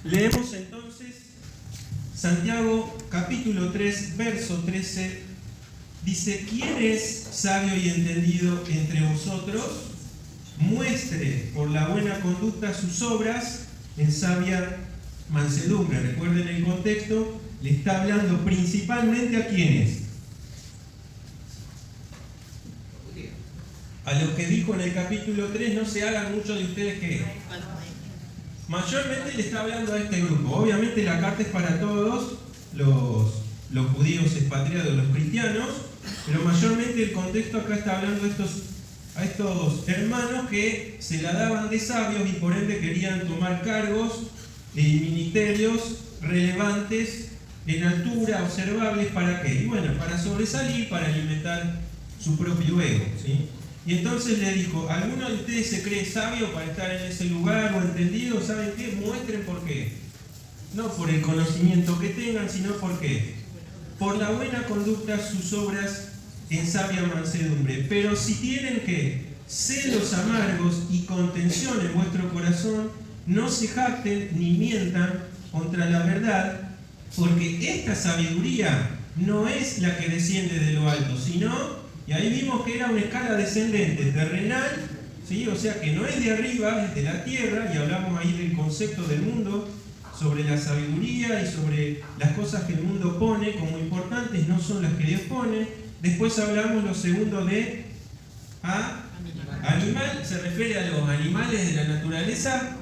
Leemos entonces Santiago capítulo 3, verso 13. Dice: ¿quién es sabio y entendido entre vosotros? Muestre por la buena conducta sus obras en sabia mansedumbre. Recuerden el contexto, le está hablando principalmente a quiénes. A los que dijo en el capítulo 3, no se hagan mucho de ustedes que... Mayormente le está hablando a este grupo. Obviamente la carta es para todos los judíos expatriados, los cristianos, pero mayormente el contexto acá está hablando a estos hermanos que se la daban de sabios y por ende querían tomar cargos y ministerios relevantes en altura, observables. ¿Para qué? Y bueno, para sobresalir, para alimentar su propio ego, ¿sí? Y entonces le dijo: ¿alguno de ustedes se cree sabio para estar en ese lugar o entendido? ¿Saben qué? Muestren por qué. No por el conocimiento que tengan, sino por qué. Por la buena conducta sus obras en sabia mansedumbre. Pero si tienen que celos amargos y contención en vuestro corazón, no se jacten ni mientan contra la verdad, porque esta sabiduría no es la que desciende de lo alto, sino... Y ahí vimos que era una escala descendente, terrenal, ¿sí? O sea que no es de arriba, es de la tierra, y hablamos ahí del concepto del mundo, sobre la sabiduría y sobre las cosas que el mundo pone como importantes, no son las que Dios pone. Después hablamos lo segundo de animal, se refiere a los animales de la naturaleza.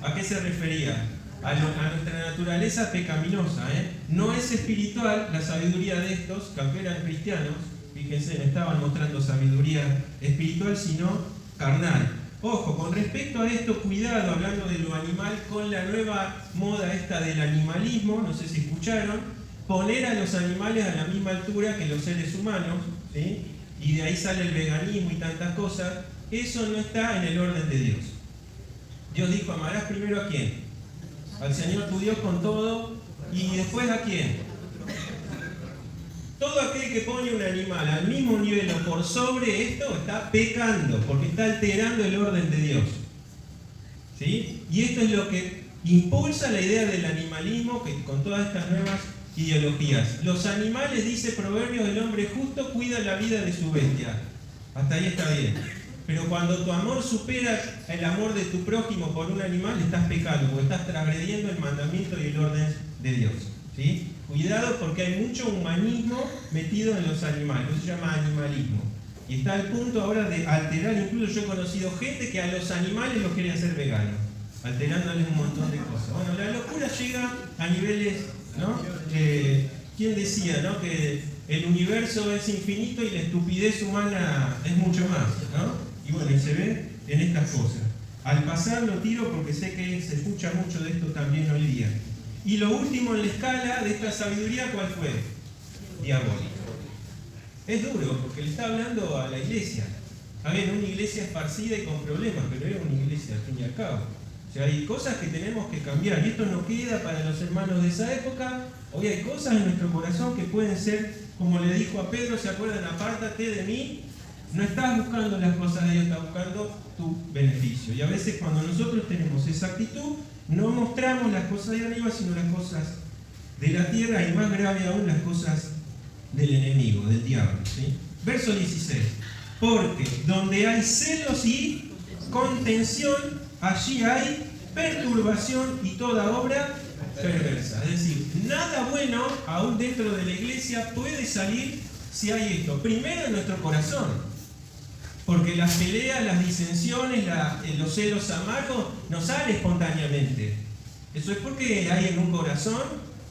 ¿A qué se refería? A nuestra naturaleza pecaminosa, No es espiritual la sabiduría de estos, que aunque eran cristianos, fíjense, no estaban mostrando sabiduría espiritual, sino carnal. Ojo, con respecto a esto, cuidado, hablando de lo animal, con la nueva moda esta del animalismo, no sé si escucharon, poner a los animales a la misma altura que los seres humanos, ¿sí? Y de ahí sale el veganismo y tantas cosas. Eso no está en el orden de Dios. Dios dijo: amarás primero ¿a quién? Al Señor tu Dios con todo, y después ¿a quién? Todo aquel que pone un animal al mismo nivel o por sobre esto está pecando, porque está alterando el orden de Dios, ¿sí? Y esto es lo que impulsa la idea del animalismo, que con todas estas nuevas ideologías. Los animales, dice Proverbios, el hombre justo cuida la vida de su bestia. Hasta ahí está bien. Pero cuando tu amor supera el amor de tu prójimo por un animal, estás pecando, porque estás transgrediendo el mandamiento y el orden de Dios, ¿sí? Cuidado, porque hay mucho humanismo metido en los animales, eso se llama animalismo. Y está al punto ahora de alterar, incluso yo he conocido gente que a los animales los quiere hacer veganos, alterándoles un montón de cosas. Bueno, la locura llega a niveles, ¿no? ¿Quién decía, no? Que el universo es infinito y la estupidez humana es mucho más, ¿no? Y bueno, y se ve en estas cosas. Al pasar lo tiro porque sé que se escucha mucho de esto también hoy día. Y lo último en la escala de esta sabiduría, ¿cuál fue? Diabólico. Es duro porque le está hablando a la iglesia. A ver, una iglesia esparcida y con problemas, pero era una iglesia al fin y al cabo. O sea, hay cosas que tenemos que cambiar y esto no queda para los hermanos de esa época. Hoy hay cosas en nuestro corazón que pueden ser, como le dijo a Pedro, ¿se acuerdan? Apártate de mí. No estás buscando las cosas de Dios, estás buscando tu beneficio. Y a veces cuando nosotros tenemos esa actitud, no mostramos las cosas de arriba, sino las cosas de la tierra y más grave aún las cosas del enemigo, del diablo, ¿sí? Verso 16. Porque donde hay celos y contención, allí hay perturbación y toda obra perversa. Es decir, nada bueno aún dentro de la iglesia puede salir si hay esto. Primero en nuestro corazón. Porque las peleas, las disensiones, los celos amargos no salen espontáneamente. Eso es porque hay en un corazón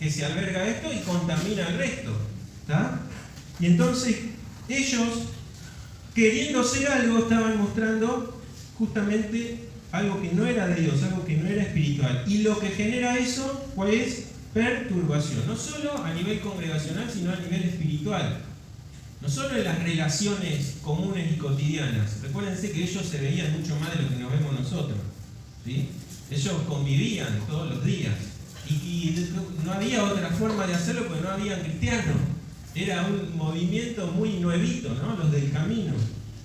que se alberga esto y contamina el resto, ¿está? Y entonces ellos, queriendo ser algo, estaban mostrando justamente algo que no era de Dios, algo que no era espiritual. Y lo que genera eso, pues, perturbación. No solo a nivel congregacional, sino a nivel espiritual. No solo en las relaciones comunes y cotidianas. Recuérdense que ellos se veían mucho más de lo que nos vemos nosotros, ¿sí? Ellos convivían todos los días. Y no había otra forma de hacerlo porque no había cristianos. Era un movimiento muy nuevito, ¿no? Los del camino.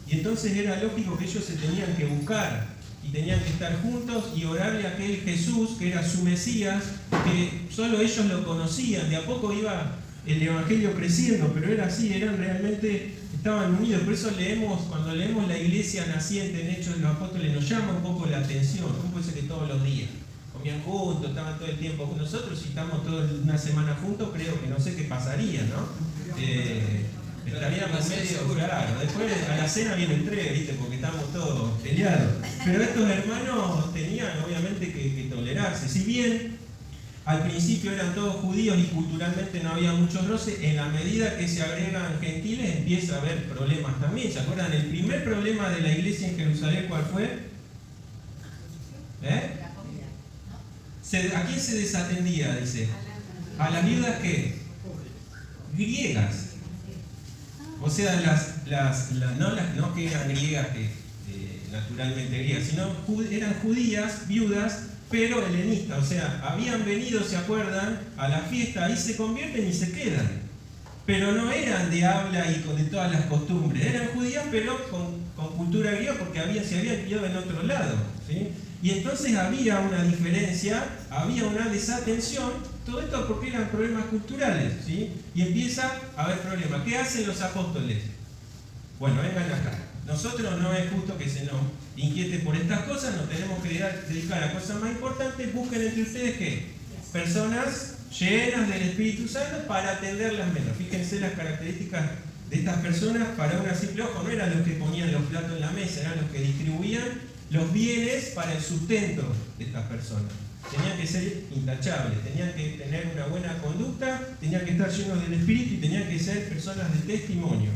Y entonces era lógico que ellos se tenían que buscar. y tenían que estar juntos y orarle a aquel Jesús que era su Mesías, que solo ellos lo conocían. De a poco iba el Evangelio creciendo, pero era así, estaban unidos. Por eso cuando leemos la iglesia naciente en Hechos de los Apóstoles, nos llama un poco la atención. ¿Cómo puede ser que todos los días comían juntos, estaban todo el tiempo con nosotros? Si estamos toda una semana juntos, creo que no sé qué pasaría, ¿no? Estaríamos medio, claro. Después a la cena viene el tren, ¿viste? Porque estamos todos peleados. Pero estos hermanos tenían obviamente que tolerarse. Si bien al principio eran todos judíos y culturalmente no había muchos roces, en la medida que se agregan gentiles empieza a haber problemas también. ¿Se acuerdan? El primer problema de la iglesia en Jerusalén, ¿cuál fue? ¿A quién se desatendía? Dice. ¿A las viudas qué? Griegas. O sea, no que eran griegas, naturalmente griegas, sino eran judías, viudas, pero helenistas. O sea, habían venido, ¿se acuerdan?, a la fiesta, ahí se convierten y se quedan. Pero no eran de habla y de todas las costumbres. Eran judías, pero con cultura griega, porque se habían criado en otro lado, ¿sí? Y entonces había una diferencia, había una desatención. Todo esto porque eran problemas culturales, ¿sí? Y empieza a haber problemas. ¿Qué hacen los apóstoles? Bueno, vengan acá. Nosotros no es justo que se nos inquiete por estas cosas, nos tenemos que dedicar a cosas más importantes. Busquen entre ustedes ¿qué? Personas llenas del Espíritu Santo para atenderlas menos. Fíjense las características de estas personas para una simple ojo. No eran los que ponían los platos en la mesa, eran los que distribuían los bienes para el sustento de estas personas. Tenían que ser intachables, tenían que tener una buena conducta, tenían que estar llenos del Espíritu y tenían que ser personas de testimonio.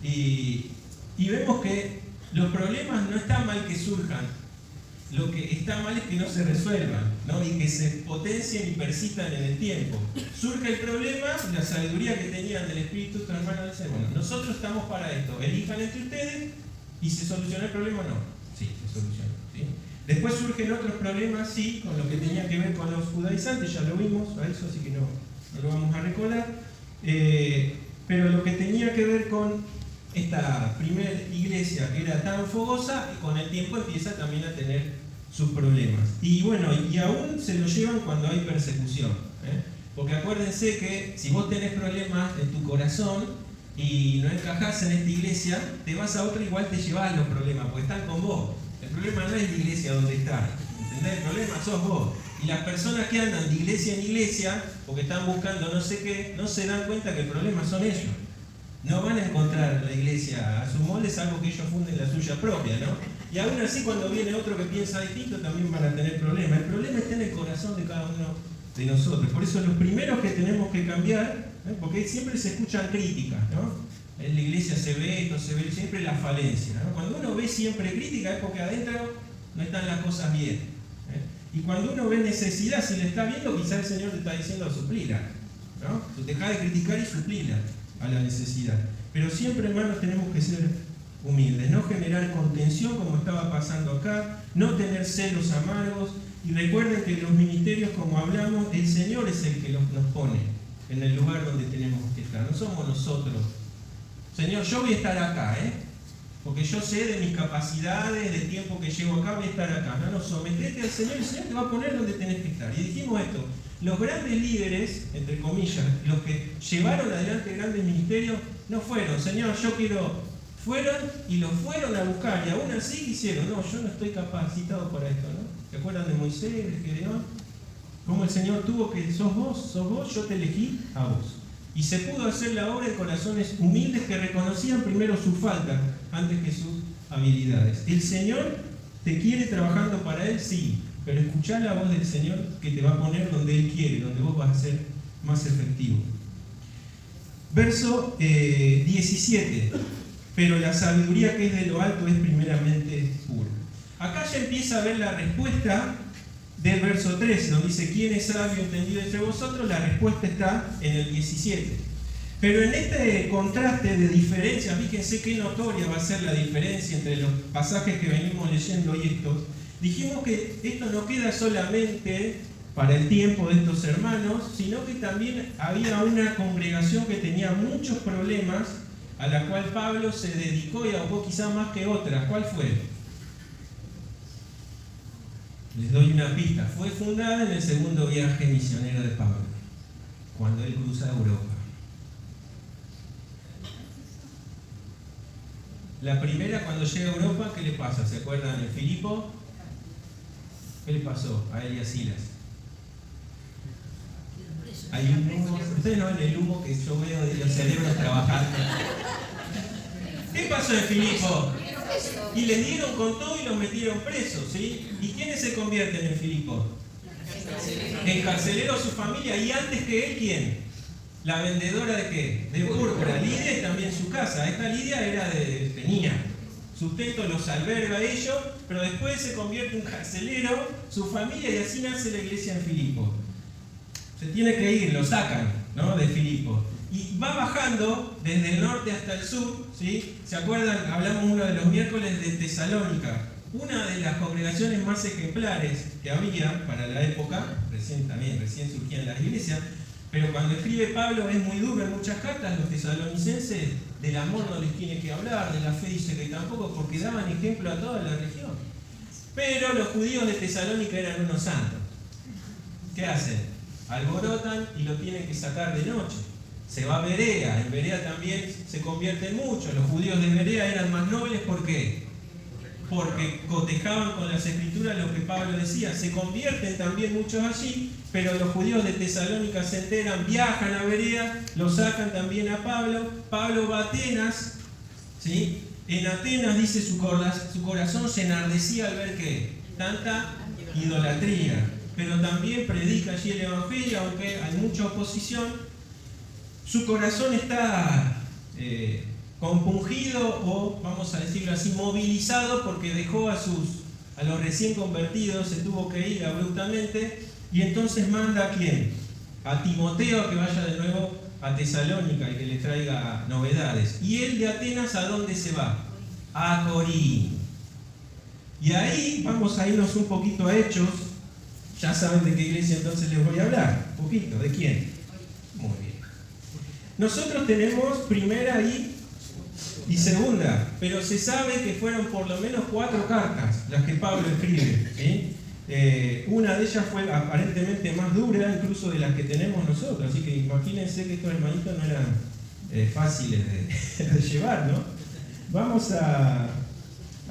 Y vemos que los problemas no está mal que surjan, lo que está mal es que no se resuelvan, ¿no? Y que se potencien y persistan en el tiempo. Surge el problema, la sabiduría que tenían del Espíritu, estos hermanos dicen, bueno, nosotros estamos para esto, elijan entre ustedes y se soluciona el problema o no. Sí, se soluciona. ¿Sí? Después surgen otros problemas, sí, con lo que tenía que ver con los judaizantes, ya lo vimos a eso, así que no lo vamos a recordar. Pero lo que tenía que ver con esta primera iglesia que era tan fogosa, y con el tiempo empieza también a tener sus problemas. Y bueno, y aún se lo llevan cuando hay persecución. Porque acuérdense que si vos tenés problemas en tu corazón y no encajás en esta iglesia, te vas a otra, igual te llevas los problemas, porque están con vos. El problema no es la iglesia donde estás, ¿entendés? El problema sos vos. Y las personas que andan de iglesia en iglesia, porque están buscando no sé qué, no se dan cuenta que el problema son ellos. No van a encontrar la iglesia a su molde, salvo que ellos funden la suya propia, ¿no? Y aún así, cuando viene otro que piensa distinto, también van a tener problemas. El problema está en el corazón de cada uno de nosotros. Por eso los primeros que tenemos que cambiar, porque siempre se escuchan críticas, ¿no? En la iglesia se ve esto, se ve siempre la falencia, ¿no? Cuando uno ve siempre crítica es porque adentro no están las cosas bien. Y cuando uno ve necesidad, si le está viendo, quizás el Señor te está diciendo suplirla, ¿no? Deja de criticar y suplirla a la necesidad. Pero siempre, hermanos, tenemos que ser humildes, no generar contención como estaba pasando acá, no tener celos amargos. Y recuerden que los ministerios, como hablamos, el Señor es el que nos pone en el lugar donde tenemos que estar, no somos nosotros. Señor, yo voy a estar acá, porque yo sé de mis capacidades, del tiempo que llevo acá, voy a estar acá. No, sometete al Señor y el Señor te va a poner donde tenés que estar. Y dijimos esto, los grandes líderes, entre comillas, los que llevaron adelante grandes ministerios, no fueron, Señor, yo quiero, fueron y los fueron a buscar, y aún así hicieron, no, yo no estoy capacitado para esto, ¿no? ¿Se acuerdan de Moisés, de Gedeón? Cómo el Señor tuvo que, sos vos, yo te elegí a vos. Y se pudo hacer la obra en corazones humildes que reconocían primero su falta antes que sus habilidades. El Señor te quiere trabajando para Él, sí, pero escuchá la voz del Señor que te va a poner donde Él quiere, donde vos vas a ser más efectivo. Verso 17. Pero la sabiduría que es de lo alto es primeramente pura. Acá ya empieza a ver la respuesta del verso 13, donde dice, ¿quién es sabio y entendido entre vosotros? La respuesta está en el 17. Pero en este contraste de diferencia, fíjense qué notoria va a ser la diferencia entre los pasajes que venimos leyendo y estos. Dijimos que esto no queda solamente para el tiempo de estos hermanos, sino que también había una congregación que tenía muchos problemas, a la cual Pablo se dedicó y abogó quizá más que otras. ¿Cuál fue? Les doy una pista. Fue fundada en el segundo viaje misionero de Pablo, cuando él cruza Europa. La primera, cuando llega a Europa, ¿qué le pasa? ¿Se acuerdan en Filipo? ¿Qué le pasó a él y a Silas? Hay un humo, ustedes no ven el humo que yo veo de los cerebros trabajando. ¿Qué pasó en Filipo? Y les dieron con todo y los metieron presos, ¿sí? ¿Y quiénes se convierten en Filipo? El carcelero, su familia, y antes que él, ¿quién? La vendedora de qué? De púrpura. Lidia y también su casa. Esta Lidia tenía sustento, los alberga a ellos, pero después se convierte en un carcelero, su familia, y así nace la iglesia en Filipo. Se tiene que ir, lo sacan, ¿no? De Filipo. Y va bajando desde el norte hasta el sur, ¿sí? ¿Se acuerdan? Hablamos uno de los miércoles de Tesalónica. Una de las congregaciones más ejemplares que había para la época, recién surgían las iglesias, pero cuando escribe Pablo es muy duro en muchas cartas. Los tesalonicenses del amor no les tiene que hablar, de la fe dice que tampoco, porque daban ejemplo a toda la región. Pero los judíos de Tesalónica eran unos santos. ¿Qué hacen? Alborotan y lo tienen que sacar de noche. Se va a Berea, en Berea también se convierten muchos. Los judíos de Berea eran más nobles, ¿por qué? Porque cotejaban con las escrituras lo que Pablo decía. Se convierten también muchos allí, pero los judíos de Tesalónica se enteran, viajan a Berea, lo sacan también a Pablo. Pablo va a Atenas, ¿sí? En Atenas dice su corazón se enardecía al ver que tanta idolatría, pero también predica allí el evangelio, aunque hay mucha oposición. Su corazón está compungido, o vamos a decirlo así, movilizado, porque dejó a los recién convertidos, se tuvo que ir abruptamente, y entonces manda ¿a quién? A Timoteo a que vaya de nuevo a Tesalónica y que le traiga novedades. Y él de Atenas, ¿a dónde se va? A Corinto. Y ahí vamos a irnos un poquito a Hechos. Ya saben de qué iglesia entonces les voy a hablar. Un poquito, ¿de quién? Muy bien. Nosotros tenemos primera y segunda, pero se sabe que fueron por lo menos 4 cartas las que Pablo escribe, ¿sí? Una de ellas fue aparentemente más dura incluso de las que tenemos nosotros, así que imagínense que estos hermanitos no eran fáciles de llevar, ¿no? Vamos a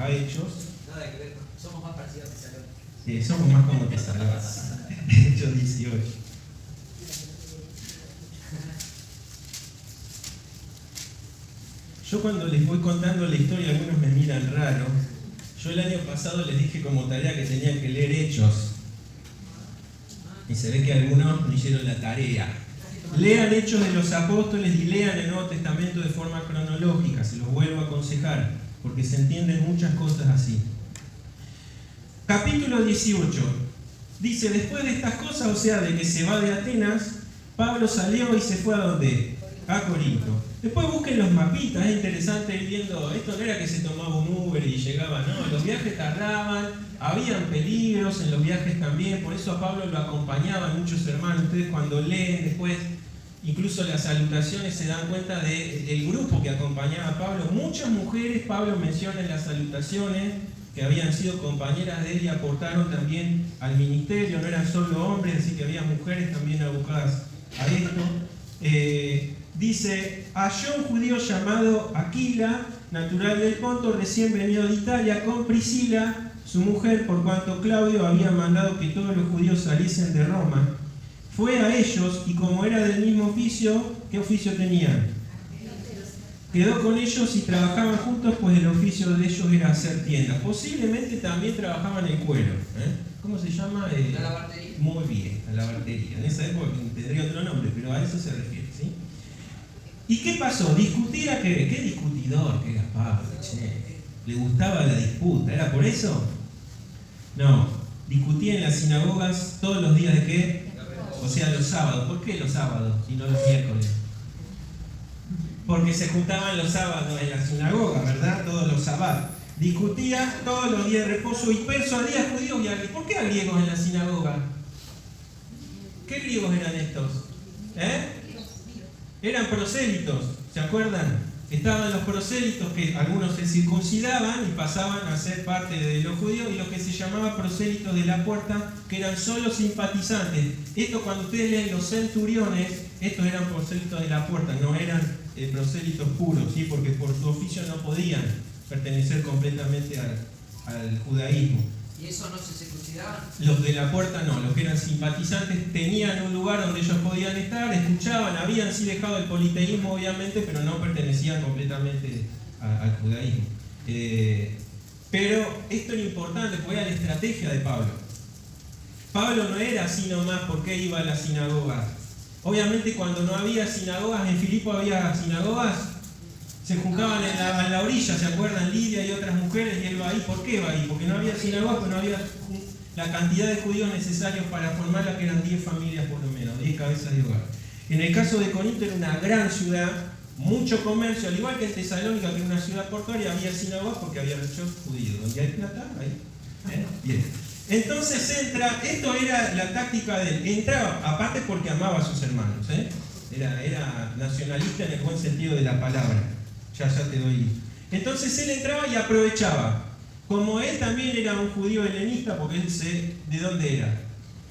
Hechos. Nada que ver, somos más parecidos a Tesalónica. Somos más como Tesalónica. Hechos 18. Yo cuando les voy contando la historia, algunos me miran raro. Yo el año pasado les dije como tarea que tenían que leer Hechos. Y se ve que algunos no hicieron la tarea. Lean Hechos de los Apóstoles y lean el Nuevo Testamento de forma cronológica. Se los vuelvo a aconsejar, porque se entienden muchas cosas así. Capítulo 18. Dice, después de estas cosas, o sea, de que se va de Atenas, Pablo salió y se fue ¿a dónde? A Corinto. Después busquen los mapitas, es interesante ir viendo, esto no era que se tomaba un Uber y llegaba, no, los viajes tardaban, habían peligros en los viajes también, por eso a Pablo lo acompañaban muchos hermanos. Ustedes cuando leen después, incluso las salutaciones, se dan cuenta del grupo que acompañaba a Pablo. Muchas mujeres, Pablo menciona en las salutaciones, que habían sido compañeras de él y aportaron también al ministerio, no eran solo hombres, así que había mujeres también abocadas a esto. Dice, halló un judío llamado Aquila, natural del Ponto, recién venido de Italia, con Priscila, su mujer, por cuanto Claudio había mandado que todos los judíos saliesen de Roma. Fue a ellos, y como era del mismo oficio, ¿qué oficio tenían? Quedó con ellos y trabajaban juntos, pues el oficio de ellos era hacer tiendas. Posiblemente también trabajaban en cuero. ¿Cómo se llama? La lavandería. Muy bien, la lavandería. En esa época tendría otro nombre, pero a eso se refiere, ¿sí? ¿Y qué pasó? ¿Discutía qué? ¿Qué discutidor que era Pablo? Che. ¿Le gustaba la disputa? ¿Era por eso? No. Discutía en las sinagogas todos los días de qué? O sea, los sábados. ¿Por qué los sábados y no los miércoles? Porque se juntaban los sábados en la sinagoga, ¿verdad? Todos los sábados. Discutía todos los días de reposo y persuadía a judíos y a griegos. ¿Por qué a griegos en la sinagoga? ¿Qué griegos eran estos? Eran prosélitos, ¿se acuerdan? estaban los prosélitos, que algunos se circuncidaban y pasaban a ser parte de los judíos, y los que se llamaban prosélitos de la puerta, que eran solo simpatizantes. Esto, cuando ustedes leen los centuriones, estos eran prosélitos de la puerta, no eran prosélitos puros, ¿sí? Porque por su oficio no podían pertenecer completamente al judaísmo. ¿Y eso no se circuncidaban? Los de la puerta no, los que eran simpatizantes tenían un lugar donde ellos podían estar, escuchaban, habían sí dejado el politeísmo obviamente, pero no pertenecían completamente al judaísmo. Pero esto era importante porque era la estrategia de Pablo. Pablo no era así nomás porque iba a la sinagoga. Obviamente cuando no había sinagogas, en Filipo había sinagogas, se juntaban en la orilla, ¿se acuerdan? Lidia y otras mujeres, y él va ahí. ¿Por qué va ahí? Porque no había sinagogas, porque no había la cantidad de judíos necesarios para formarla, que eran 10 familias por lo menos, 10 cabezas de hogar. En el caso de Corinto era una gran ciudad, mucho comercio, al igual que en Tesalónica, que era una ciudad portuaria, había sinagogas porque había muchos judíos. Donde hay plata, ahí. Bien. Entonces entra, esto era la táctica de él. Entraba, aparte porque amaba a sus hermanos, era nacionalista en el buen sentido de la palabra. Ya te doy. Entonces él entraba y aprovechaba. Como él también era un judío helenista, porque él ¿de dónde era?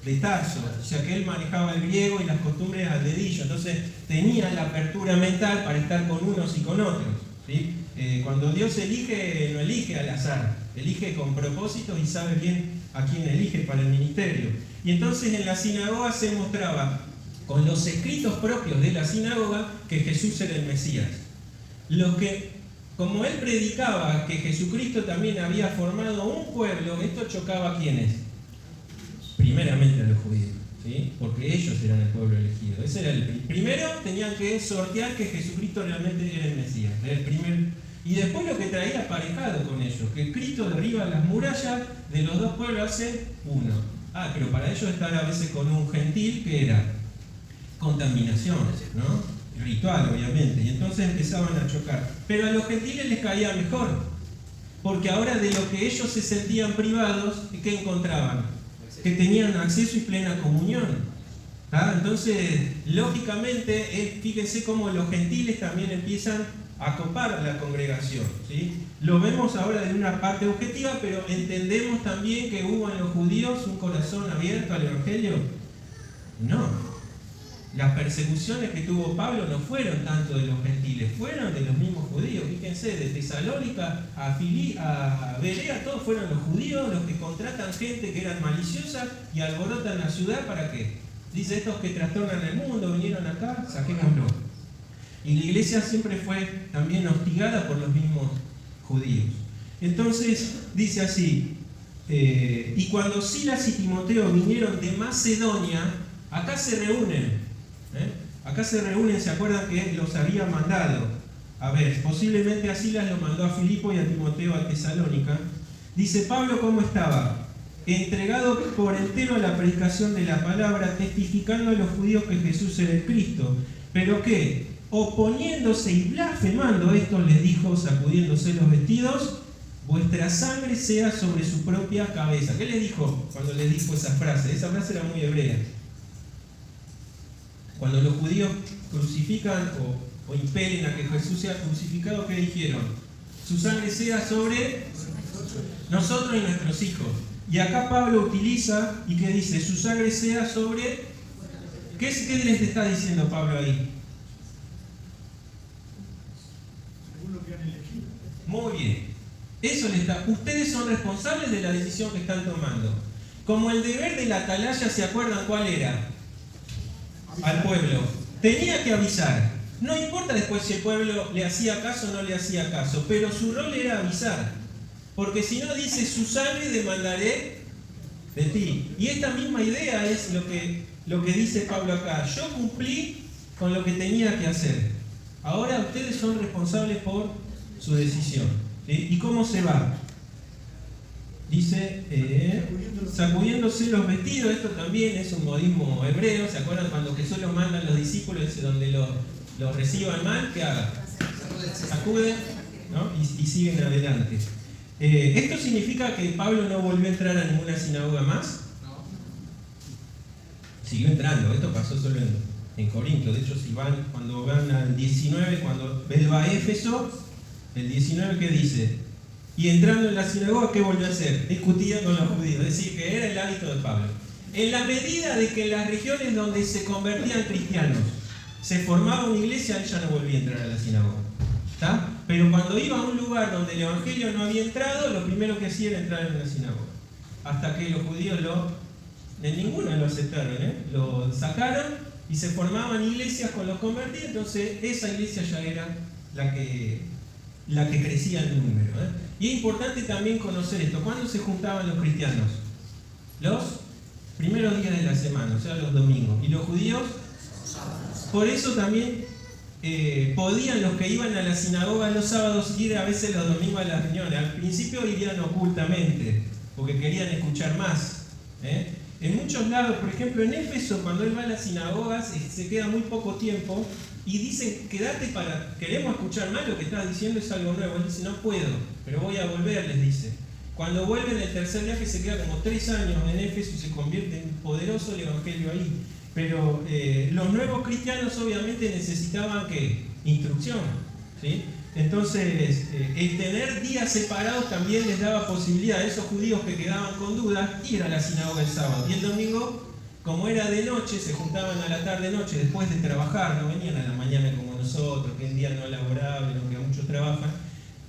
De Tarso. O sea que él manejaba el griego y las costumbres al dedillo. Entonces tenía la apertura mental para estar con unos y con otros, ¿sí? Cuando Dios elige, no elige al azar. Elige con propósitos y sabe bien a quién elige para el ministerio. Y entonces en la sinagoga se mostraba con los escritos propios de la sinagoga que Jesús era el Mesías. Como él predicaba que Jesucristo también había formado un pueblo, esto chocaba a ¿quiénes? Primeramente a los judíos, ¿sí? Porque ellos eran el pueblo elegido. Ese era primero tenían que sortear que Jesucristo realmente era el Mesías, era el primer. Y después lo que traía aparejado con ellos, que Cristo derriba las murallas de los dos pueblos, hace uno. Pero para ellos estar a veces con un gentil, que era contaminación, ¿no? Ritual, obviamente, y entonces empezaban a chocar. Pero a los gentiles les caía mejor, porque ahora de lo que ellos se sentían privados, ¿qué encontraban? Que tenían acceso y plena comunión. Entonces, lógicamente, fíjense cómo los gentiles también empiezan a copar la congregación, ¿sí? Lo vemos ahora de una parte objetiva, pero entendemos también que hubo en los judíos un corazón abierto al Evangelio. No. Las persecuciones que tuvo Pablo no fueron tanto de los gentiles, fueron de los mismos judíos. Fíjense, de Tesalónica a Berea, todos fueron los judíos los que contratan gente que eran maliciosas y alborotan la ciudad. ¿Para qué? Dice, estos que trastornan el mundo vinieron acá, saquémoslo. Y la iglesia siempre fue también hostigada por los mismos judíos. Entonces, dice así, y cuando Silas y Timoteo vinieron de Macedonia, acá se reúnen. Acá se reúnen, ¿se acuerdan que los había mandado? A ver, posiblemente a Silas lo mandó a Filipo y a Timoteo a Tesalónica. Dice, Pablo, ¿cómo estaba? Entregado por entero a la predicación de la palabra, testificando a los judíos que Jesús era el Cristo. ¿Pero qué? Oponiéndose y blasfemando, esto les dijo, sacudiéndose los vestidos, vuestra sangre sea sobre su propia cabeza. ¿Qué les dijo cuando les dijo esa frase? Esa frase era muy hebrea. Cuando los judíos crucifican o impelen a que Jesús sea crucificado, ¿qué dijeron? Su sangre sea sobre nosotros y nuestros hijos. Y acá Pablo utiliza, ¿y qué dice? Su sangre sea sobre... ¿Qué les está diciendo Pablo ahí? Según lo que han elegido. Muy bien. Eso le está. Ustedes son responsables de la decisión que están tomando. Como el deber de la atalaya, ¿se acuerdan cuál era? Al pueblo. Tenía que avisar. No importa después si el pueblo le hacía caso o no le hacía caso, pero su rol era avisar. Porque si no dice, su sangre demandaré de ti. Y esta misma idea es lo que dice Pablo acá. Yo cumplí con lo que tenía que hacer. Ahora ustedes son responsables por su decisión. ¿Sí? ¿Y cómo se va? Dice, sacudiéndose los vestidos. Esto también es un modismo hebreo. ¿Se acuerdan cuando Jesús los manda a los discípulos donde los reciban mal? ¿Qué hagan? Sacuden, ¿no? y siguen adelante. ¿Esto significa que Pablo no volvió a entrar a ninguna sinagoga más? No. Siguió entrando. Esto pasó solo en Corinto. De hecho, si van, cuando van al 19, cuando él va a Éfeso, el 19, ¿qué dice? Y entrando en la sinagoga, ¿qué volvió a hacer? Discutía con los judíos, es decir, que era el hábito de Pablo. En la medida de que en las regiones donde se convertían cristianos se formaba una iglesia, él ya no volvía a entrar a la sinagoga. ¿Está? Pero cuando iba a un lugar donde el evangelio no había entrado, lo primero que hacía era entrar en la sinagoga. Hasta que los judíos en ninguna lo aceptaron, lo sacaron y se formaban iglesias con los convertidos, entonces esa iglesia ya era la que crecía en número. Y es importante también conocer esto. ¿Cuándo se juntaban los cristianos? Los primeros días de la semana, o sea, los domingos. ¿Y los judíos? Por eso también podían los que iban a la sinagoga los sábados ir a veces los domingos a las reuniones. Al principio irían ocultamente, porque querían escuchar más. En muchos lados, por ejemplo en Éfeso, cuando él va a las sinagogas, se queda muy poco tiempo y dicen, queremos escuchar más, lo que estás diciendo es algo nuevo. Él dice, no puedo, pero voy a volver, les dice. Cuando vuelven el tercer viaje se queda como 3 años en Éfeso y se convierte en poderoso el evangelio ahí. Pero los nuevos cristianos obviamente necesitaban ¿qué? Instrucción, ¿sí? Entonces el tener días separados también les daba posibilidad a esos judíos que quedaban con dudas ir a la sinagoga el sábado. Y el domingo, como era de noche, se juntaban a la tarde-noche después de trabajar, no venían a la mañana como nosotros, que es un día no laborable, que muchos trabajan.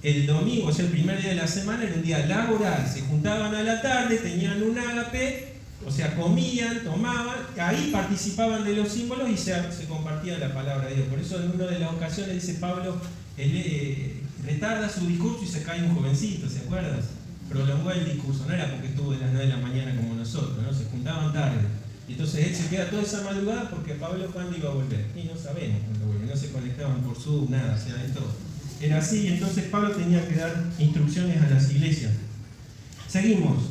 El domingo, o sea, el primer día de la semana, era un día laboral. Se juntaban a la tarde, tenían un ágape, o sea, comían, tomaban, ahí participaban de los símbolos y se compartía la palabra de Dios. Por eso en una de las ocasiones dice Pablo, él retarda su discurso y se cae un jovencito, ¿se acuerdan? Prolongó el discurso, no era porque estuvo de las 9 de la mañana como nosotros, ¿no? Se juntaban tarde. Y entonces él se queda toda esa madrugada porque Pablo cuándo iba a volver. Y no sabemos cuándo vuelve, no se conectaban por Zoom, nada, o sea, esto era así. Y entonces Pablo tenía que dar instrucciones a las iglesias. Seguimos.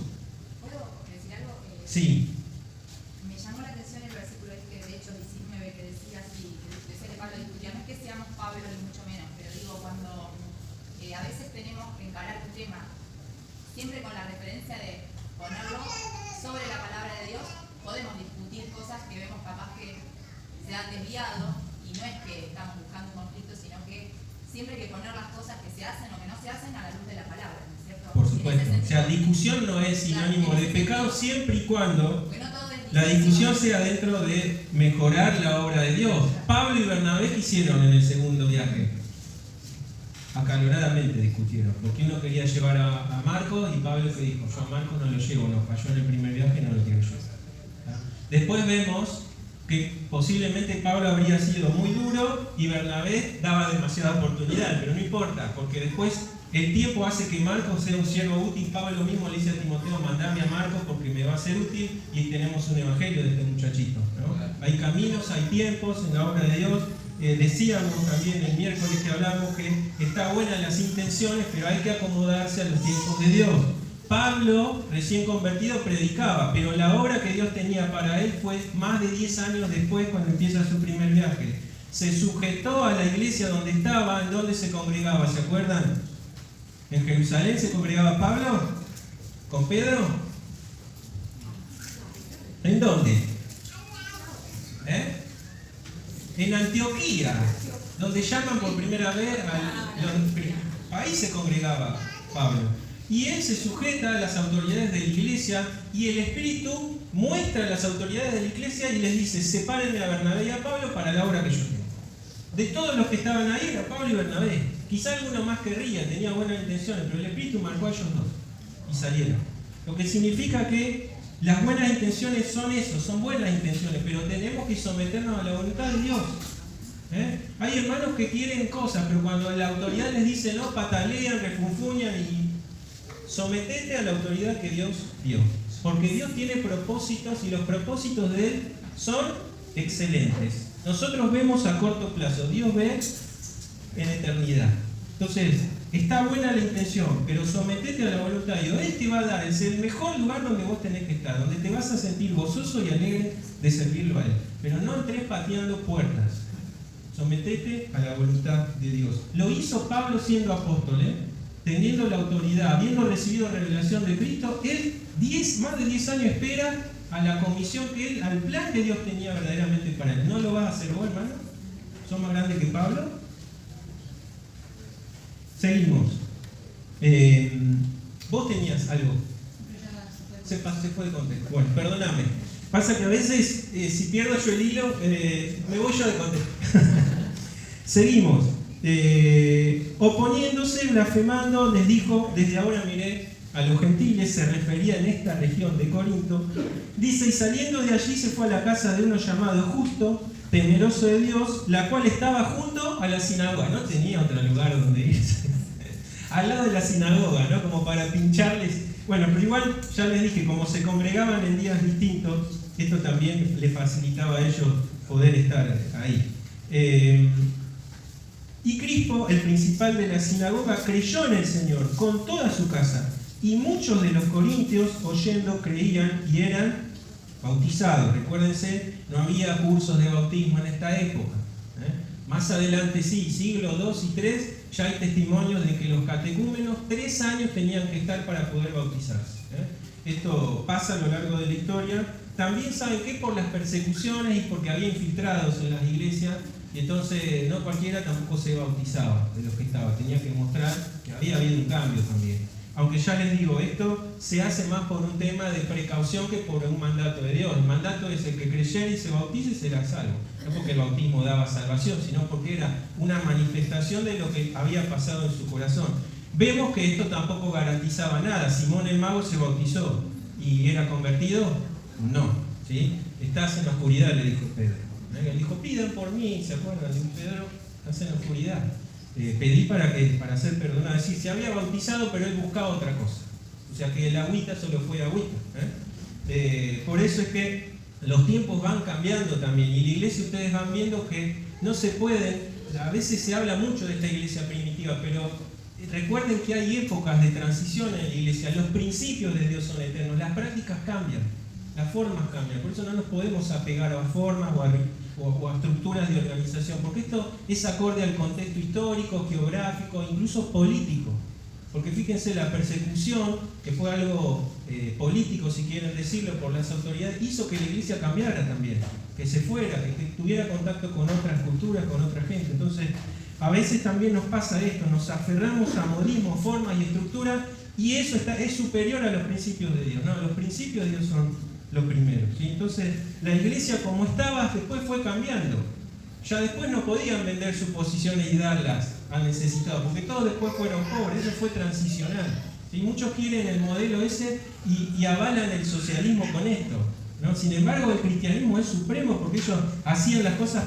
¿Puedo decir algo? Sí. Me llamó la atención el versículo de Hechos 19 que decía así, que decía que Pablo discutía, no es que seamos Pablo ni mucho menos, pero digo, cuando a veces tenemos que encarar un tema, siempre con la referencia de ponerlo sobre la palabra de Dios, podemos discutir cosas que vemos capaz que se han desviado, y no es que estamos buscando un conflicto, sino que siempre hay que poner las cosas que se hacen o que no se hacen a la luz de la palabra, ¿no es cierto? Por supuesto. O sea, discusión no es sinónimo de pecado siempre y cuando la discusión sea dentro de mejorar la obra de Dios. Pablo y Bernabé, ¿qué hicieron en el segundo viaje? Acaloradamente discutieron, porque uno quería llevar a Marcos y Pablo que dijo, yo a Marcos no lo llevo, no falló en el primer viaje, no lo quiero llevar. Después vemos que posiblemente Pablo habría sido muy duro y Bernabé daba demasiada oportunidad, pero no importa, porque después el tiempo hace que Marcos sea un siervo útil. Pablo mismo le dice a Timoteo, mandame a Marcos porque me va a ser útil, y tenemos un evangelio de este muchachito, ¿no? Hay caminos, hay tiempos en la obra de Dios. Decíamos también el miércoles que hablamos que está buena las intenciones, pero hay que acomodarse a los tiempos de Dios. Pablo, recién convertido, predicaba, pero la obra que Dios tenía para él fue más de 10 años después, cuando empieza su primer viaje. Se sujetó a la iglesia donde estaba, en donde se congregaba, ¿se acuerdan? ¿En Jerusalén se congregaba Pablo? ¿Con Pedro? ¿En dónde? En Antioquía, donde llaman por primera vez ahí se congregaba Pablo. Y él se sujeta a las autoridades de la iglesia, y el Espíritu muestra a las autoridades de la iglesia y les dice, sepárenme a Bernabé y a Pablo para la obra que yo tengo. De todos los que estaban ahí era Pablo y Bernabé. Quizá alguno más querría, tenía buenas intenciones, pero el Espíritu marcó a ellos dos y salieron. Lo que significa que las buenas intenciones son eso, son buenas intenciones, pero tenemos que someternos a la voluntad de Dios. Hay hermanos que quieren cosas, pero cuando la autoridad les dice no, patalean, refunfuñan, y sometete a la autoridad que Dios dio. Porque Dios tiene propósitos y los propósitos de Él son excelentes. Nosotros vemos a corto plazo, Dios ve en eternidad. Entonces, está buena la intención, pero sometete a la voluntad de Dios. Él te va a dar, es el mejor lugar donde vos tenés que estar, donde te vas a sentir gozoso y alegre de servirlo a Él. Pero no entres pateando puertas. Sometete a la voluntad de Dios. Lo hizo Pablo siendo apóstol, teniendo la autoridad, habiendo recibido revelación de Cristo. Él más de 10 años espera a la comisión que él, al plan que Dios tenía verdaderamente para él. ¿No lo vas a hacer vos, hermano? ¿Sos más grande que Pablo? Seguimos. Vos tenías algo. Se fue de contexto. Bueno, perdóname. Pasa que a veces, si pierdo yo el hilo, me voy yo de contexto. Seguimos. Oponiéndose, blasfemando, les dijo: desde ahora miré a los gentiles. Se refería en esta región de Corinto. Dice: y saliendo de allí se fue a la casa de uno llamado Justo, temeroso de Dios, la cual estaba junto a la sinagoga. No tenía otro lugar donde irse. Al lado de la sinagoga, ¿no? Como para pincharles. Bueno, pero igual ya les dije, como se congregaban en días distintos, esto también les facilitaba a ellos poder estar ahí. Y Crispo, el principal de la sinagoga, creyó en el Señor con toda su casa. Y muchos de los corintios, oyendo, creían y eran bautizados. Recuérdense, no había cursos de bautismo en esta época. Más adelante sí, siglos 2 y 3, ya hay testimonios de que los catecúmenos 3 años tenían que estar para poder bautizarse. Esto pasa a lo largo de la historia. También saben que por las persecuciones y porque había infiltrados en las iglesias, y entonces no cualquiera tampoco se bautizaba de los que estaba. Tenía que mostrar que había habido un cambio también. Aunque ya les digo, esto se hace más por un tema de precaución que por un mandato de Dios. El mandato es: el que creyera y se bautice será salvo. No porque el bautismo daba salvación, sino porque era una manifestación de lo que había pasado en su corazón. Vemos que esto tampoco garantizaba nada. Simón el mago se bautizó y era convertido. No, ¿sí? Estás en la oscuridad, le dijo Pedro. Le dijo: pidan por mí, ¿se acuerdan? Dijo Pedro: estás en la oscuridad. Pedí para ser perdonado. Es decir, se había bautizado, pero él buscaba otra cosa. O sea que el agüita solo fue agüita. Por eso es que los tiempos van cambiando también. Y la iglesia, ustedes van viendo que no se pueden. A veces se habla mucho de esta iglesia primitiva, pero recuerden que hay épocas de transición en la iglesia. Los principios de Dios son eternos. Las prácticas cambian. Las formas cambian. Por eso no nos podemos apegar a formas o a estructuras de organización, porque esto es acorde al contexto histórico, geográfico, incluso político. Porque fíjense, la persecución, que fue algo político, si quieren decirlo, por las autoridades, hizo que la iglesia cambiara también, que se fuera, que tuviera contacto con otras culturas, con otra gente. Entonces, a veces también nos pasa esto, nos aferramos a modismos, formas y estructuras, y eso es superior a los principios de Dios. No, los principios de Dios son lo primero, ¿sí? Entonces, la iglesia como estaba, después fue cambiando. Ya después no podían vender sus posiciones y darlas al necesitado, porque todos después fueron pobres. Eso fue transicional, ¿sí? Muchos quieren el modelo ese y avalan el socialismo con esto, ¿no? Sin embargo, el cristianismo es supremo, porque ellos hacían las cosas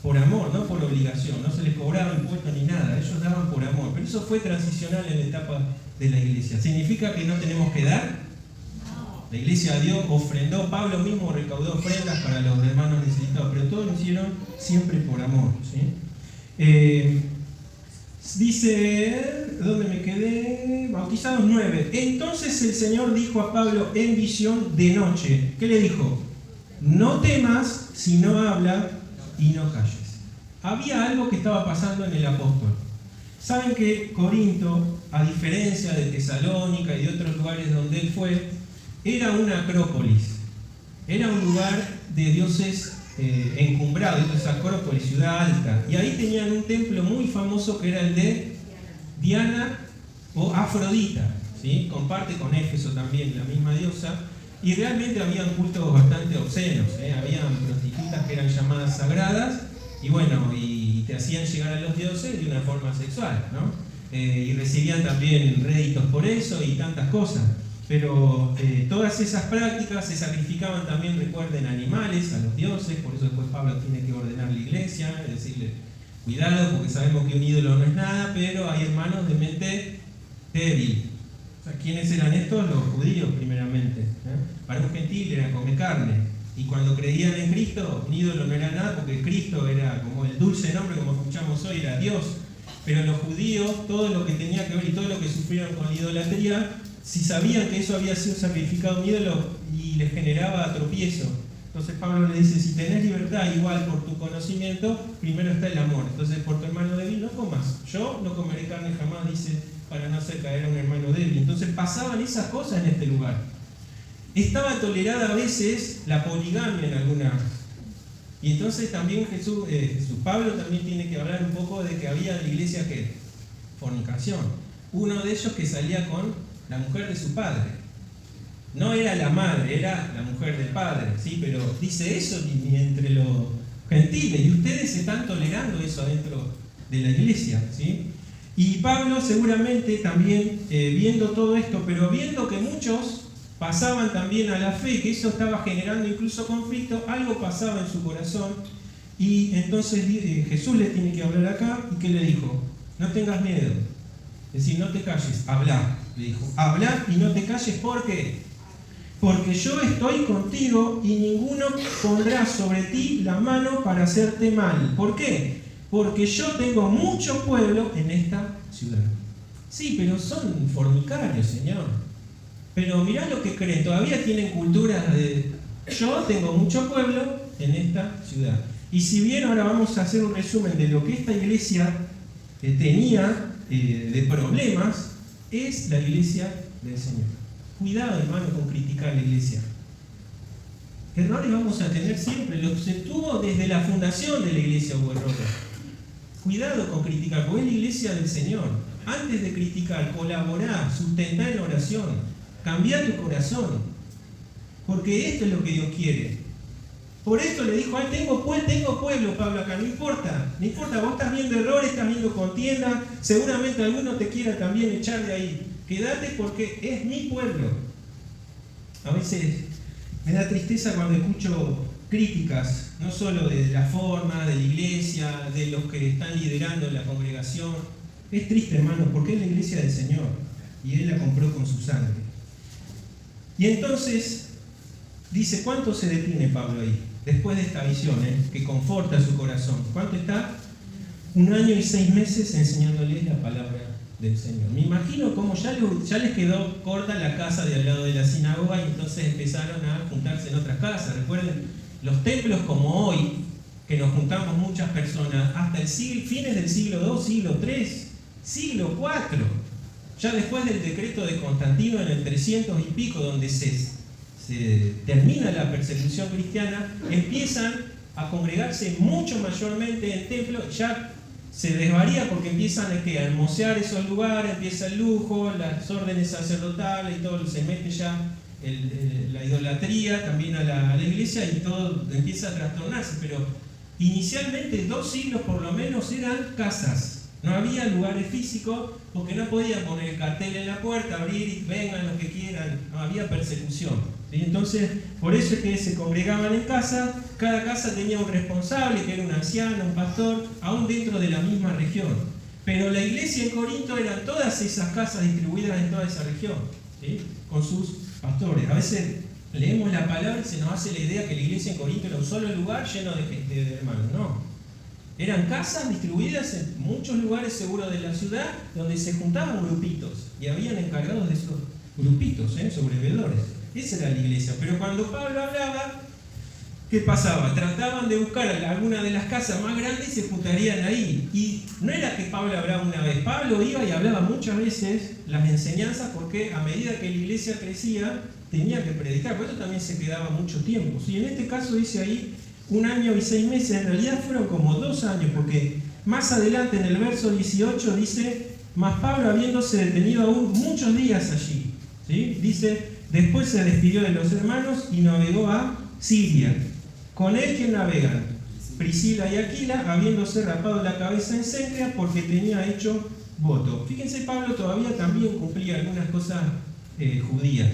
por amor, no por obligación. No se les cobraba impuestos ni nada, ellos daban por amor. Pero eso fue transicional en la etapa de la iglesia. ¿Significa que no tenemos que dar? La iglesia dio, ofrendó, Pablo mismo recaudó ofrendas para los hermanos necesitados, pero todos lo hicieron siempre por amor, ¿sí? Dice, ¿dónde me quedé? Bautizados 9. Entonces el Señor dijo a Pablo en visión de noche. ¿Qué le dijo? No temas, sino habla y no calles. Había algo que estaba pasando en el apóstol. Saben que Corinto, a diferencia de Tesalónica y de otros lugares donde él fue, era una acrópolis, era un lugar de dioses encumbrados. Esto es Acrópolis, ciudad alta, y ahí tenían un templo muy famoso que era el de Diana o Afrodita, ¿sí? Comparte con Éfeso también, la misma diosa, y realmente habían cultos bastante obscenos, habían prostitutas que eran llamadas sagradas, y bueno, y te hacían llegar a los dioses de una forma sexual, ¿no? Y recibían también réditos por eso y tantas cosas. Pero todas esas prácticas se sacrificaban también, recuerden, animales a los dioses. Por eso después Pablo tiene que ordenar la iglesia, decirle: cuidado, porque sabemos que un ídolo no es nada, pero hay hermanos de mente débil. O sea, ¿quiénes eran estos? Los judíos primeramente. Para un gentil era comer carne. Y cuando creían en Cristo, un ídolo no era nada, porque Cristo era como el dulce nombre, como escuchamos hoy, era Dios. Pero los judíos, todo lo que tenía que ver y todo lo que sufrieron con la idolatría, si sabían que eso había sido sacrificado a un ídolo y les generaba tropiezo. Entonces Pablo le dice: si tenés libertad igual por tu conocimiento, primero está el amor. Entonces, por tu hermano débil no comas. Yo no comeré carne jamás, dice, para no hacer caer a un hermano débil. Entonces pasaban esas cosas en este lugar. Estaba tolerada a veces la poligamia en algunas. Y entonces también Pablo también tiene que hablar un poco de que había en la iglesia que fornicación. Uno de ellos que salía con la mujer de su padre. No era la madre, era la mujer del padre, ¿sí? Pero dice eso ni entre los gentiles. Y ustedes están tolerando eso dentro de la iglesia, ¿sí? Y Pablo seguramente también viendo todo esto, pero viendo que muchos pasaban también a la fe, que eso estaba generando incluso conflicto, algo pasaba en su corazón. Y entonces Jesús le tiene que hablar acá, ¿y qué le dijo? No tengas miedo, es decir, no te calles, habla, le dijo, habla y no te calles, ¿por qué? Porque yo estoy contigo y ninguno pondrá sobre ti la mano para hacerte mal. ¿Por qué? Porque yo tengo mucho pueblo en esta ciudad. Sí, pero son fornicarios, Señor. Pero mirá lo que creen, todavía tienen culturas de yo tengo mucho pueblo en esta ciudad. Y si bien ahora vamos a hacer un resumen de lo que esta iglesia tenía de problemas, es la iglesia del Señor. Cuidado, hermano, con criticar la iglesia. Errores vamos a tener siempre, los se tuvo desde la fundación de la iglesia hubo errores. Cuidado con criticar, porque es la iglesia del Señor. Antes de criticar, colaborar, sustentar en oración. Cambia tu corazón, porque esto es lo que Dios quiere. Por esto le dijo, tengo pueblo, Pablo, acá, no importa, vos estás viendo errores, estás viendo contienda, seguramente alguno te quiera también echar de ahí. Quédate porque es mi pueblo. A veces me da tristeza cuando escucho críticas, no solo de la forma, de la iglesia, de los que están liderando la congregación. Es triste, hermano, porque es la iglesia del Señor y Él la compró con su sangre. Y entonces dice, ¿cuánto se detiene Pablo ahí? Después de esta visión, que conforta su corazón. ¿Cuánto está? 1 año y 6 meses enseñándoles la palabra del Señor. Me imagino cómo ya les quedó corta la casa de al lado de la sinagoga y entonces empezaron a juntarse en otras casas. Recuerden, los templos como hoy, que nos juntamos muchas personas, hasta fines del siglo II, siglo III, siglo IV. Ya después del decreto de Constantino en el 300 y pico, donde se termina la persecución cristiana, empiezan a congregarse mucho mayormente en templos, ya se desvaría porque empiezan a hermosear esos lugares, empieza el lujo, las órdenes sacerdotales y todo, se mete ya la idolatría también a la iglesia y todo empieza a trastornarse, pero inicialmente 2 siglos por lo menos eran casas. No había lugares físicos porque no podían poner el cartel en la puerta, abrir y vengan los que quieran. No había persecución. ¿Sí? Entonces, por eso es que se congregaban en casa. Cada casa tenía un responsable, que era un anciano, un pastor, aún dentro de la misma región. Pero la iglesia en Corinto eran todas esas casas distribuidas en toda esa región, ¿sí? Con sus pastores. A veces leemos la palabra y se nos hace la idea que la iglesia en Corinto era un solo lugar lleno de hermanos. No. Eran casas distribuidas en muchos lugares seguros de la ciudad donde se juntaban grupitos y habían encargados de esos grupitos, sobrevedores. Esa era la iglesia. Pero cuando Pablo hablaba, ¿qué pasaba? Trataban de buscar alguna de las casas más grandes y se juntarían ahí. Y no era que Pablo hablaba una vez. Pablo iba y hablaba muchas veces las enseñanzas porque a medida que la iglesia crecía tenía que predicar. Por eso también se quedaba mucho tiempo. ¿Sí? En este caso dice ahí 1 año y 6 meses, en realidad fueron como 2 años, porque más adelante en el verso 18 dice, mas Pablo habiéndose detenido aún muchos días allí, ¿sí? Dice, después se despidió de los hermanos y navegó a Siria. Con él que navegan, Priscila y Aquila, habiéndose rapado la cabeza en Cencrea porque tenía hecho voto. Fíjense, Pablo todavía también cumplía algunas cosas judías,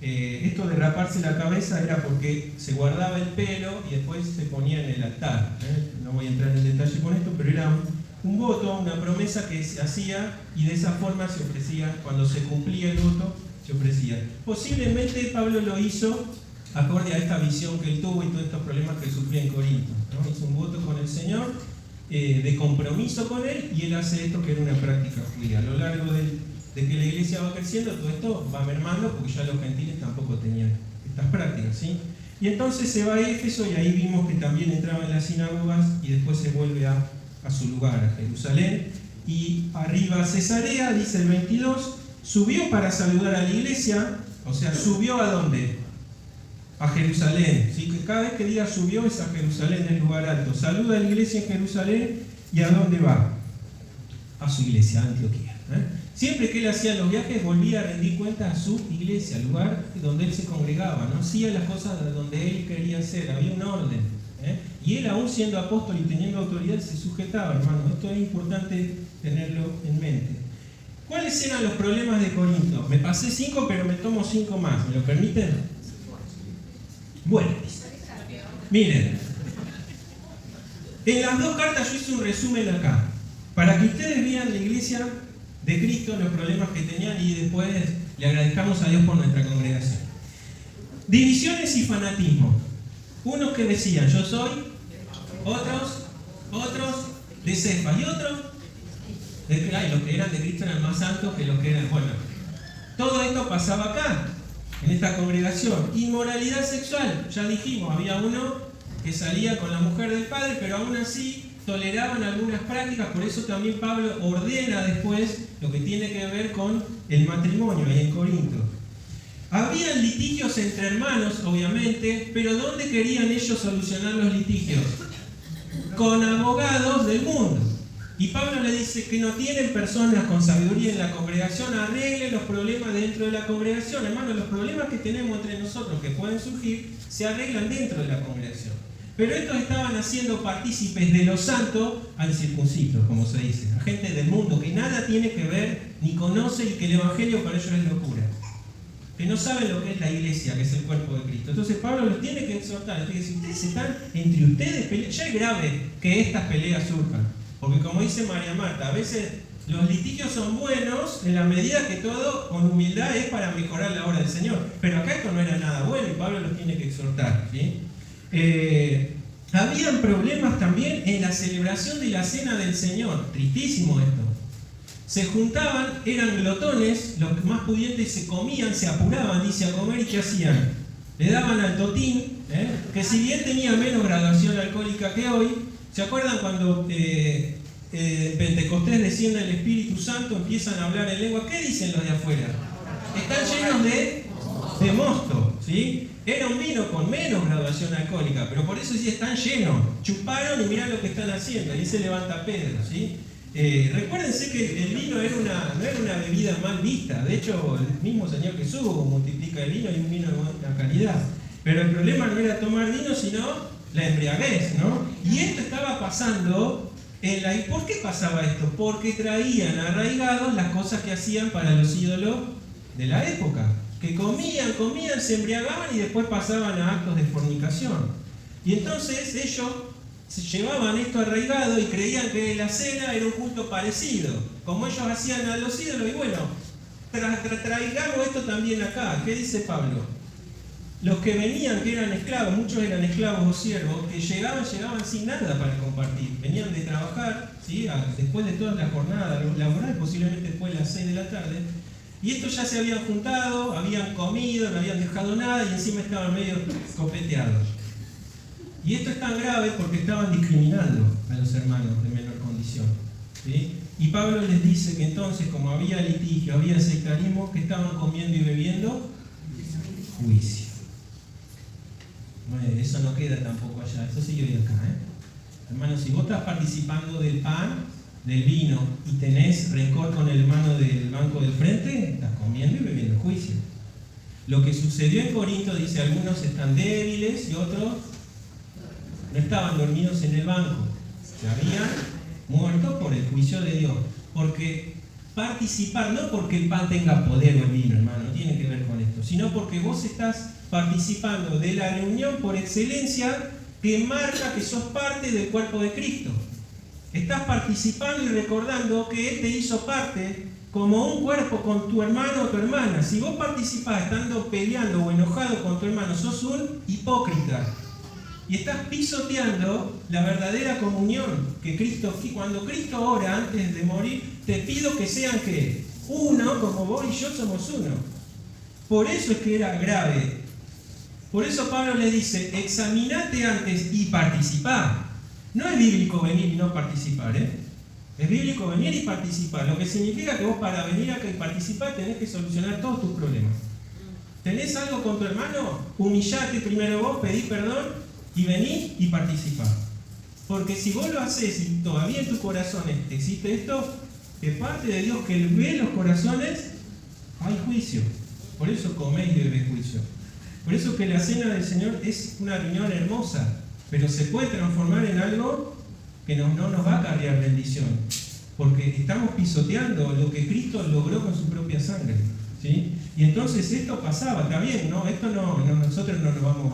esto de raparse la cabeza era porque se guardaba el pelo y después se ponía en el altar. No voy a entrar en detalle con esto, pero era un voto, una promesa que se hacía y de esa forma se ofrecía, cuando se cumplía el voto, se ofrecía. Posiblemente Pablo lo hizo acorde a esta visión que él tuvo y todos estos problemas que sufría en Corinto, ¿no? Hizo un voto con el Señor, de compromiso con él, y él hace esto que era una práctica judía. A lo largo de que la iglesia va creciendo, todo esto va mermando porque ya los gentiles tampoco tenían estas prácticas, ¿sí? Y entonces se va a Éfeso y ahí vimos que también entraba en las sinagogas y después se vuelve a su lugar, a Jerusalén. Y arriba a Cesarea, dice el 22, subió para saludar a la iglesia O sea, ¿subió a dónde? A Jerusalén. ¿Sí? Que cada vez que diga subió es a Jerusalén, el lugar alto. Saluda a la iglesia en Jerusalén. ¿Y a dónde va? A su iglesia, a Antioquía. Siempre que él hacía los viajes volvía a rendir cuenta a su iglesia, al lugar donde él se congregaba. No hacía las cosas donde él quería hacer, había un orden. Y él, aún siendo apóstol y teniendo autoridad, se sujetaba, hermano. Esto es importante tenerlo en mente. ¿Cuáles eran los problemas de Corinto? Me pasé 5, pero me tomo 5 más. ¿Me lo permiten? Bueno, miren. En las 2 cartas yo hice un resumen acá, para que ustedes vean la iglesia de Cristo, los problemas que tenían, y después le agradezcamos a Dios por nuestra congregación. Divisiones y fanatismo. Unos que decían yo soy, otros de Cefas, y otros los que eran de Cristo eran más santos que los que eran. Bueno, todo esto pasaba acá, en esta congregación. Inmoralidad sexual, ya dijimos, había uno que salía con la mujer del padre, pero aún así toleraban algunas prácticas. Por eso también Pablo ordena después lo que tiene que ver con el matrimonio ahí en Corinto. Habían litigios entre hermanos, obviamente, pero ¿dónde querían ellos solucionar los litigios? Con abogados del mundo. Y Pablo le dice que no tienen personas con sabiduría en la congregación, arreglen los problemas dentro de la congregación. Hermanos, los problemas que tenemos entre nosotros que pueden surgir se arreglan dentro de la congregación. Pero estos estaban haciendo partícipes de lo santo al circunciso, como se dice, a gente del mundo que nada tiene que ver ni conoce y que el evangelio para ellos es locura. Que no saben lo que es la iglesia, que es el cuerpo de Cristo. Entonces Pablo los tiene que exhortar, les dice, si ustedes están entre ustedes peleando, ya es grave que estas peleas surjan. Porque como dice María Marta, a veces los litigios son buenos en la medida que todo con humildad es para mejorar la obra del Señor. Pero acá esto no era nada bueno y Pablo los tiene que exhortar, ¿sí? Habían problemas también en la celebración de la cena del Señor. Tristísimo esto. Se juntaban, eran glotones, los más pudientes se comían, se apuraban, dice, a comer, y ¿qué hacían? Le daban al totín, que si bien tenía menos graduación alcohólica que hoy, ¿se acuerdan cuando Pentecostés desciende el Espíritu Santo, empiezan a hablar en lengua? ¿Qué dicen los de afuera? Están llenos de mosto, ¿sí? Era un vino con menos graduación alcohólica, pero por eso sí están llenos. Chuparon y mirá lo que están haciendo. Ahí se levanta Pedro, ¿sí? Recuérdense que el vino no era una bebida mal vista. De hecho, el mismo Señor Jesús multiplica el vino y un vino de buena calidad. Pero el problema no era tomar vino, sino la embriaguez, ¿no? Y esto estaba pasando ¿Y por qué pasaba esto? Porque traían arraigados las cosas que hacían para los ídolos de la época. Que comían, se embriagaban y después pasaban a actos de fornicación. Y entonces ellos se llevaban esto arraigado y creían que la cena era un culto parecido, como ellos hacían a los ídolos. Y bueno, traigamos esto también acá. ¿Qué dice Pablo? Los que venían, que eran esclavos, muchos eran esclavos o siervos, que llegaban sin nada para compartir. Venían de trabajar, ¿sí? Después de toda la jornada laboral, posiblemente después de las 6 de la tarde, y estos ya se habían juntado, habían comido, no habían dejado nada y encima estaban medio copeteados. Y esto es tan grave porque estaban discriminando a los hermanos de menor condición, ¿sí? Y Pablo les dice que entonces, como había litigio, había sectarismo, que estaban comiendo y bebiendo juicio. Bueno, eso no queda tampoco allá, eso sigue hoy acá, Hermano, si vos estás participando del pan, del vino, y tenés rencor con el hermano del banco del frente, estás comiendo y bebiendo juicio. Lo que sucedió en Corinto, dice, algunos están débiles y otros no estaban dormidos en el banco, se habían muerto por el juicio de Dios. Porque participar, no porque el pan tenga poder o el vino, hermano, no tiene que ver con esto, sino porque vos estás participando de la reunión por excelencia que marca que sos parte del cuerpo de Cristo. Estás participando y recordando que Él te hizo parte como un cuerpo con tu hermano o tu hermana. Si vos participás estando peleando o enojado con tu hermano, sos un hipócrita. Y estás pisoteando la verdadera comunión que Cristo, cuando Cristo ora antes de morir, te pido que sean ¿qué? Uno, como vos y yo somos uno. Por eso es que era grave. Por eso Pablo le dice, examinate antes y participá. No es bíblico venir y no participar, Es bíblico venir y participar, lo que significa que vos para venir acá y participar tenés que solucionar todos tus problemas. ¿Tenés algo con tu hermano? Humillate primero vos, pedí perdón y vení y participá. Porque si vos lo haces y todavía en tu corazón existe esto, de parte de Dios que ve los corazones, hay juicio. Por eso coméis y bebéis juicio. Por eso que la cena del Señor es una reunión hermosa, pero se puede transformar en algo que no nos va a acarrear bendición. Porque estamos pisoteando lo que Cristo logró con su propia sangre, ¿sí? Y entonces esto pasaba, está bien, ¿no? Esto nosotros no nos vamos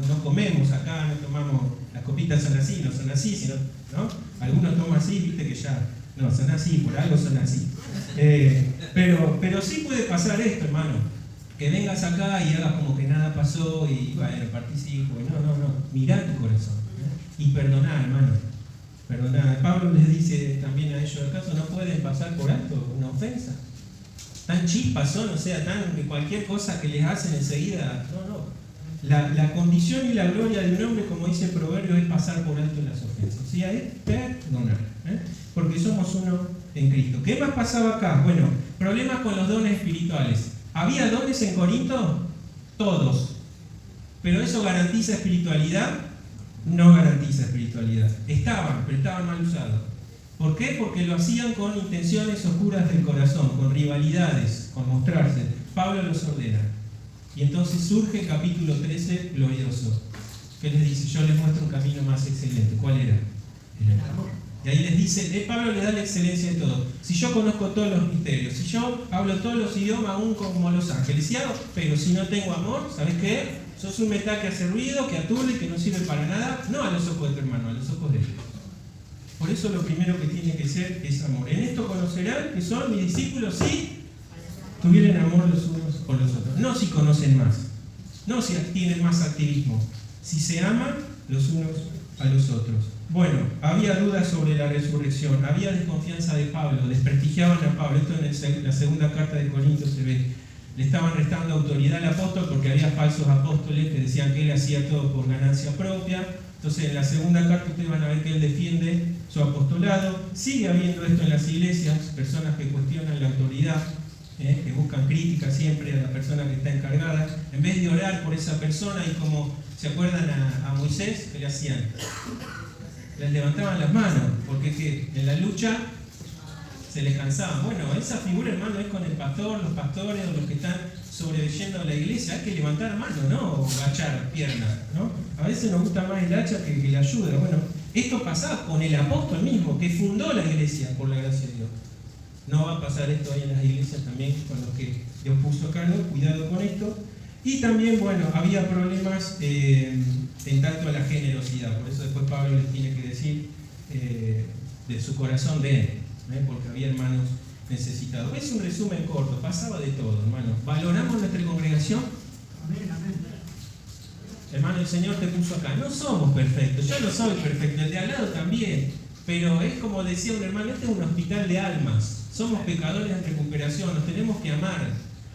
no comemos acá, no tomamos, las copitas son así, no son así, sino, ¿no? Algunos toman así, viste que ya, no, son así, por algo son así. Pero sí puede pasar esto, hermano, que vengas acá y hagas como que nada pasó y bueno, participo, no, mirá tu corazón, ¿eh? Y perdoná, hermano. Perdoná. Pablo les dice también a ellos, ¿acaso no pueden pasar por alto una ofensa? Tan chispas son, o sea, tan que cualquier cosa que les hacen enseguida, no. La condición y la gloria de un hombre, como dice el proverbio, es pasar por alto las ofensas. O sea, es perdonar, ¿eh? Porque somos uno en Cristo. ¿Qué más pasaba acá? Bueno, problemas con los dones espirituales. ¿Había dones en Corinto? Todos. ¿Pero eso garantiza espiritualidad? No garantiza espiritualidad. Estaban, pero estaban mal usados. ¿Por qué? Porque lo hacían con intenciones oscuras del corazón, con rivalidades, con mostrarse. Pablo los ordena. Y entonces surge el capítulo 13 glorioso, que les dice, yo les muestro un camino más excelente. ¿Cuál era? El amor. Y ahí les dice, Pablo le da la excelencia de todo. Si yo conozco todos los misterios, si yo hablo todos los idiomas aún como los ángeles, pero si no tengo amor, ¿sabes qué? Sos un metal que hace ruido, que aturde, que no sirve para nada, no a los ojos de tu hermano, a los ojos de Dios. Por eso lo primero que tiene que ser es amor. En esto conocerán que son mis discípulos si tuvieran amor los unos por los otros. No si conocen más, no si tienen más activismo, si se aman los unos a los otros. Bueno, había dudas sobre la resurrección, había desconfianza de Pablo, desprestigiaban a Pablo. Esto en la segunda carta de Corintios se ve. Le estaban restando autoridad al apóstol porque había falsos apóstoles que decían que él hacía todo por ganancia propia. Entonces en la segunda carta ustedes van a ver que él defiende su apostolado. Sigue habiendo esto en las iglesias, personas que cuestionan la autoridad, que buscan crítica siempre a la persona que está encargada, en vez de orar por esa persona. Y como se acuerdan a Moisés, que le hacían, les levantaban las manos, porque en la lucha se les cansaban. Bueno, esa figura, hermano, es con el pastor, los pastores o los que están sobreveyendo a la iglesia. Hay que levantar mano, no agachar piernas, ¿no? A veces nos gusta más el hacha que la ayuda. Bueno, esto pasaba con el apóstol mismo, que fundó la iglesia por la gracia de Dios. No va a pasar esto ahí en las iglesias también con los que Dios puso a cargo. Cuidado con esto. Y también, bueno, había problemas en tanto a la generosidad. Por eso después Pablo les tiene que decir de su corazón de él, porque había hermanos necesitados. Es un resumen corto, pasaba de todo, hermano. ¿Valoramos nuestra congregación? Amén, amén. Hermano, el Señor te puso acá. No somos perfectos, yo no soy perfecto, el de al lado también. Pero es como decía un hermano, este es un hospital de almas. Somos pecadores en recuperación, nos tenemos que amar,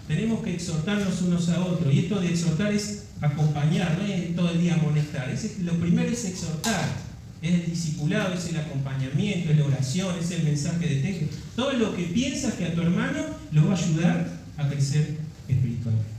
tenemos que exhortarnos unos a otros. Y esto de exhortar es acompañar, no es todo el día amonestar. Lo primero es exhortar, es el discipulado, es el acompañamiento, es la oración, es el mensaje de texto. Todo lo que piensas que a tu hermano lo va a ayudar a crecer espiritualmente.